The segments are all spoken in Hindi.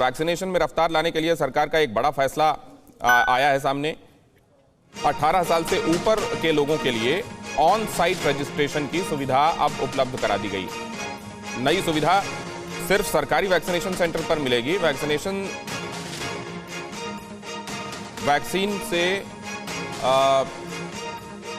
वैक्सीनेशन में रफ्तार लाने के लिए सरकार का एक बड़ा फैसला आया है सामने। 18 साल से ऊपर के लोगों के लिए ऑन साइट रजिस्ट्रेशन की सुविधा अब उपलब्ध करा दी गई। नई सुविधा सिर्फ सरकारी वैक्सीनेशन सेंटर पर मिलेगी।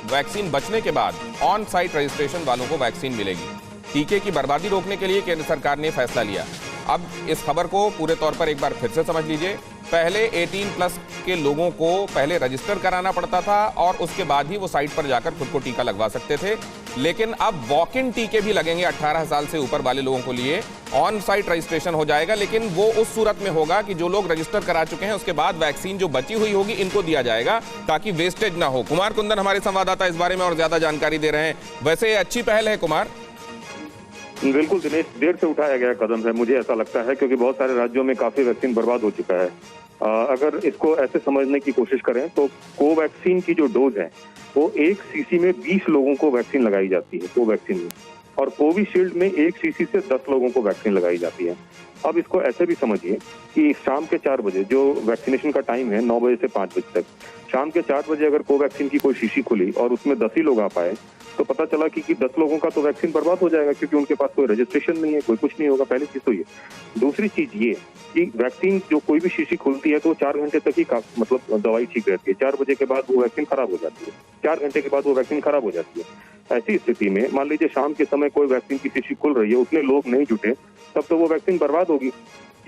वैक्सीन बचने के बाद ऑन साइट रजिस्ट्रेशन वालों को वैक्सीन मिलेगी। टीके की बर्बादी रोकने के लिए केंद्र सरकार ने फैसला लिया। अब इस खबर को पूरे तौर पर एक बार फिर से समझ लीजिए। पहले 18+ के लोगों को पहले रजिस्टर कराना पड़ता था और उसके बाद ही वो साइट पर जाकर खुद को टीका लगवा सकते थे, लेकिन अब वॉक इन टीके भी लगेंगे 18 साल से ऊपर वाले लोगों को लिए। ऑन साइट रजिस्ट्रेशन हो जाएगा, लेकिन वो उस सूरत में होगा कि जो लोग रजिस्टर करा चुके हैं उसके बाद वैक्सीन जो बची हुई होगी इनको दिया जाएगा ताकि वेस्टेज ना हो। कुमार कुंदन हमारे संवाददाता इस बारे में और ज्यादा जानकारी दे रहे हैं। वैसे ये अच्छी पहल है कुमार। बिल्कुल दिनेश, देर से उठाया गया कदम है, मुझे ऐसा लगता है, क्योंकि बहुत सारे राज्यों में काफी वैक्सीन बर्बाद हो चुका है। अगर इसको ऐसे समझने की कोशिश करें तो कोवैक्सीन की जो डोज है वो 1 सीसी में 20 लोगों को वैक्सीन लगाई जाती है कोवैक्सीन में, और कोविशील्ड में 1 सीसी से 10 लोगों को वैक्सीन लगाई जाती है। अब इसको ऐसे भी समझिए कि शाम के 4 बजे जो वैक्सीनेशन का टाइम है 9 बजे से 5 बजे तक, शाम के 4 बजे अगर कोवैक्सीन की कोई शीशी खुली और उसमें 10 ही लोग आ पाए तो पता चला कि 10 लोगों का तो वैक्सीन बर्बाद हो जाएगा, क्योंकि उनके पास कोई रजिस्ट्रेशन नहीं है, कोई कुछ नहीं होगा। पहली चीज तो ये। दूसरी चीज ये कि वैक्सीन जो कोई भी शीशी खुलती है तो 4 घंटे तक ही मतलब दवाई ठीक रहती है। 4 बजे के बाद वो वैक्सीन खराब हो जाती है। 4 घंटे के बाद वो वैक्सीन खराब हो जाती है। ऐसी स्थिति में मान लीजिए शाम के समय कोई वैक्सीन की शीशी खुल रही है, उतने लोग नहीं जुटे, तब तो वो वैक्सीन बर्बाद होगी।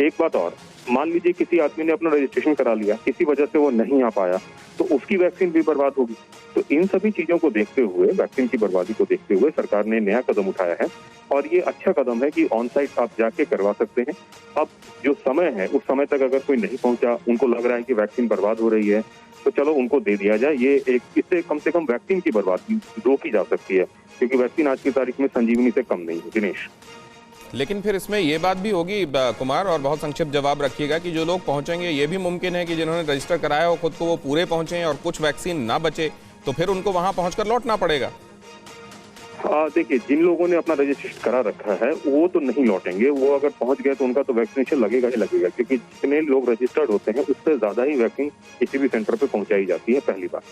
एक बात और, मान लीजिए किसी आदमी ने अपना रजिस्ट्रेशन करा लिया, किसी वजह से वो नहीं आ पाया, तो उसकी वैक्सीन भी बर्बाद होगी। तो इन सभी चीजों को देखते हुए, वैक्सीन की बर्बादी को देखते हुए सरकार ने नया कदम उठाया है, और ये अच्छा कदम है कि ऑन साइट आप जाके करवा सकते हैं। अब जो समय है उस समय तक अगर कोई नहीं पहुंचा, उनको लग रहा है कि वैक्सीन बर्बाद हो रही है, तो चलो उनको दे दिया जाए। ये इससे कम से कम वैक्सीन की बर्बादी रोकी जा सकती है, क्योंकि वैक्सीन आज की तारीख में संजीवनी से कम नहीं है। दिनेश, लेकिन फिर इसमें ये बात भी होगी कुमार, और बहुत संक्षिप्त जवाब रखिएगा, कि जो लोग पहुंचेंगे ये भी मुमकिन है कि जिन्होंने रजिस्टर कराया हो खुद को वो पूरे पहुंचे और कुछ वैक्सीन ना बचे, तो फिर उनको वहां पहुंचकर लौटना पड़ेगा। देखिए, जिन लोगों ने अपना रजिस्ट्रेशन करा रखा है वो तो नहीं लौटेंगे। वो अगर पहुंच गए तो उनका तो वैक्सीनेशन लगेगा ही लगेगा, क्योंकि जितने लोग रजिस्टर्ड होते हैं उससे ज्यादा ही वैक्सीन किसी भी सेंटर पे पहुंचाई जाती है। पहली बार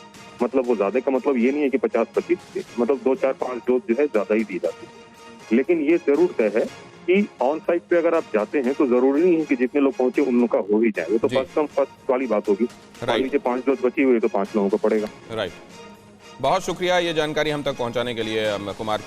मतलब वो ज्यादा का मतलब ये नहीं है कि 50-25, मतलब 2, 4, 5 डोज जो है ज्यादा ही दी जाती है। लेकिन ये जरूर तय है कि ऑन साइट पे अगर आप जाते हैं तो जरूरी नहीं है कि जितने लोग पहुंचे उन लोग का हो ही जाए। वो तो फर्स्ट वाली बात होगी। मान लीजिए 5 डोज बची हुई है तो 5 लोगों को पड़ेगा। राइट, बहुत शुक्रिया ये जानकारी हम तक पहुंचाने के लिए कुमार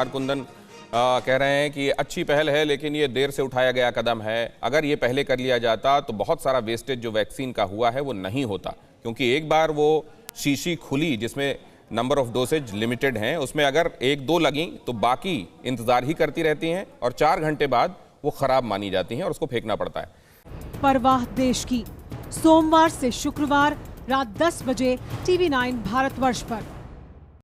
कुंदन कह रहे हैं कि अच्छी पहल है, लेकिन ये देर से उठाया गया कदम है। अगर ये पहले कर लिया जाता तो बहुत सारा वेस्टेज जो वैक्सीन का हुआ है वो नहीं होता, क्योंकि एक बार वो शीशी खुली जिसमें नंबर ऑफ डोसेज लिमिटेड हैं, उसमें अगर 1-2 लगी तो बाकी इंतजार ही करती रहती हैं और 4 घंटे बाद वो खराब मानी जाती हैं और उसको फेंकना पड़ता है। परवाह देश की, सोमवार से शुक्रवार रात 10 बजे TV9 भारतवर्ष पर।